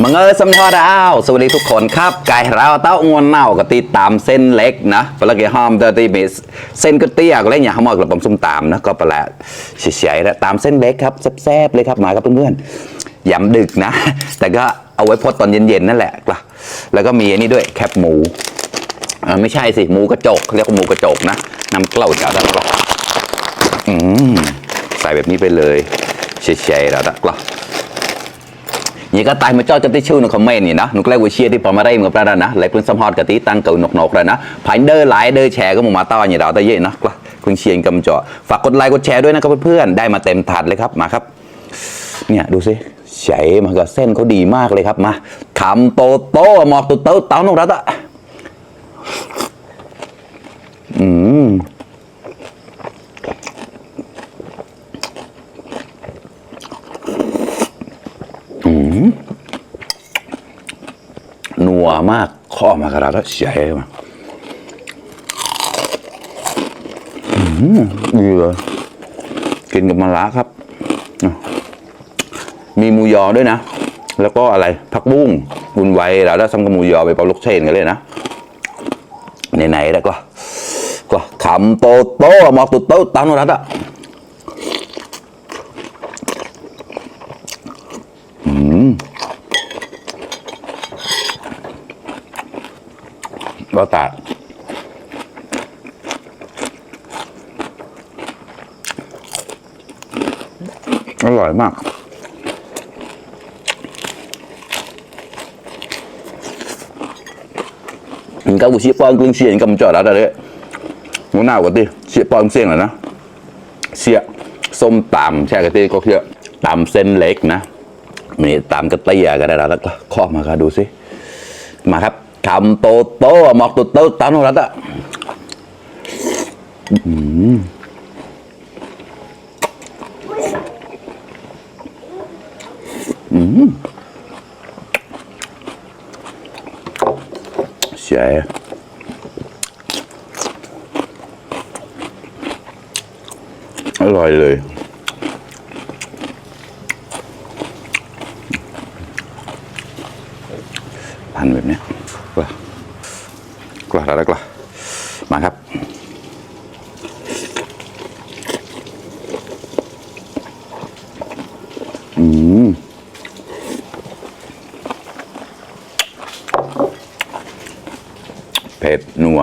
มังเออสำทอดาวสวัสดีทุกคนครับไก่เราเต้างวนเน่ากะตีตามเส้นเล็กนะปลาเกหอมเดอร์ตีมิสเส้นกะตีอะไรอย่างเขาบอกกับผมส้มตามนะก็ปลาเฉยๆแล้วตามเส้นเล็กครับแซ่บๆเลยครับมาครับเพื่อนๆยำดึกนะแต่ก็เอาไว้พดตอนเย็นๆนั่นแหละแล้วก็มีอันนี้ด้วยแคบหมูไม่ใช่สิหมูกระจกเรียกว่าหมูกระจกนะน้ำเกล้าจ๋าแล้วใส่แบบนี้ไปเลยเฉยๆแล้วก็นี่ก็ตายมาเจ้าจะได้ชื่อในคอมเมนต์นี่นะนุกเล่าวิเชียที่พอมาได้เมื่อประดานะหลายคนสมฮอดกะทิตั้งเก่าหนกๆเลยนะผ่านเดอร์ไลน์เดอร์แชร์ก็มาต่ออย่างเราแต่เย่นะคุณเชียงกำจอฝากกดไลค์กดแชร์ด้วยนะครับเพื่อนๆได้มาเต็มถาดเลยครับมาครับเนี่ยดูสิใช่มันก็เส้นเขาดีมากเลยครับมาคำโตโตหมอกตุเต้าเต้านกรัตอะนัวมากข้อมากระดาษใหญ่มาดีเลยกินกับมะระครับมีหมูยอด้วยนะแล้วก็อะไรผักบุ้งบุญไว้เราได้ซ้ำกับหมูยอไปเป่าลูกเชนกันเลยนะไหนๆแล้วก็ขำโตโตหมอกตุโต้ตามนรัตอะก็ตัดอร่อยมากcác buổi ship phone cũng xiên cầm trỏ đó đấy muốn nào có đi ship phone xiên rồi nó xịaส้มตำแช่กะทิก็คือตำเส้นเล็กนะมีตำกะทิก็ได้แล้วก็ข้อมาครับดูสิมาครับคำโตโตหมอกตุโต้ตามนรัตอะใช่อร่อยเลยพันแบบนี้กว่าแล้วมาครับเผ็ดนัว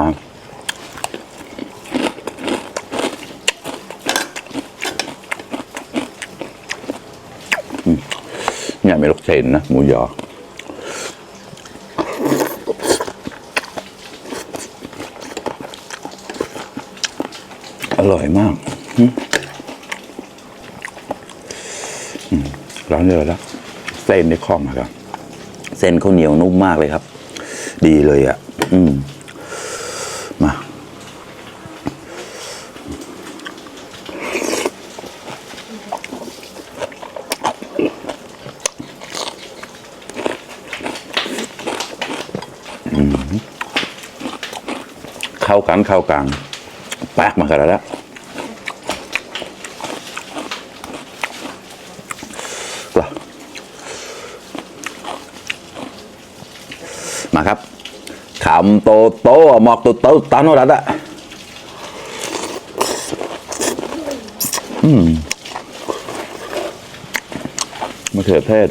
เนี่ยไม่ลูกเชนนะหมูยออร่อยมากร้านเดียวแล้วเส้นได้คล่องนะครับเส้นเขาเหนียวนุ่มมากเลยครับดีเลยอ่ะมาเข้ากันแป๊กมากันแล้วมาครับขำโตโตหมอกตุโต้ตามนรัตอะมะเขือเทศ